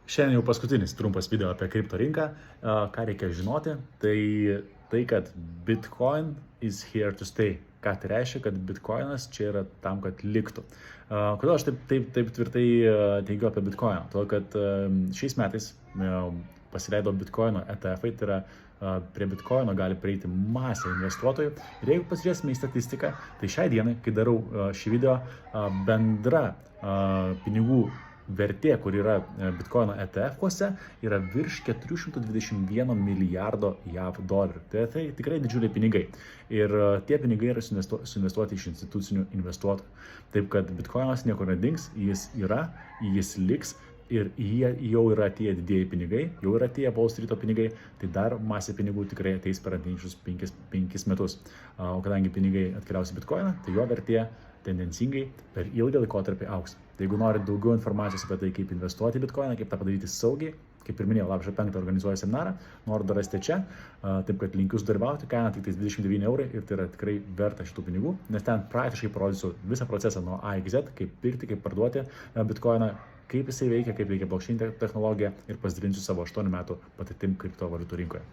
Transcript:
Šiandien jau paskutinis trumpas video apie kripto rinką. Ką reikia žinoti, tai kad Bitcoin is here to stay. Ką tai reiškia, kad Bitcoinas čia yra tam, kad liktų. Kodėl aš taip tvirtai teigiu apie Bitcoiną? Todėl, kad šiais metais pasileido Bitcoino ETF-ai, tai yra prie Bitcoino gali prieiti masė investuotojų. Ir jeigu pasižiūrėsime į statistiką, tai šiai dienai, kai darau šį video, bendra pinigų vertė, kur yra Bitcoino ETF-uose, yra virš 421 milijardo JAV dolerių. Tai tikrai didžiuliai pinigai. Ir tie pinigai yra suinvestuoti iš institucinių investuotojų. Taip kad Bitcoinas niekur nedings, jis yra, jis liks. Ir jie jau yra tie didieji pinigai, jau yra tie Wall Street'o pinigai, tai dar masė pinigų tikrai ateis per ateinančius 5 metus. O kadangi pinigai atkeliaus į Bitcoiną, tai jo vertė tendencingai per ilgą laikotarpį augs. Tai jeigu norit daugiau informacijos apie tai, kaip investuoti į Bitcoiną, kaip tą padaryti saugiai, kaip ir minėjau, lapkričio 5 organizuoju seminarą, noriu dar rasti čia, taip kad linkiu sudalyvauti, kaina tik 29 eurai ir tai yra tikrai verta šitų pinigų, nes ten praktiškai parodysiu visą procesą nuo A iki Z, kaip pirkti, kaip parduoti Bitcoiną, kaip jisai veikia, kaip veikia blockchain technologija ir pasidalinsiu savo 8 metų patirtim kriptovaliutų rinkoje.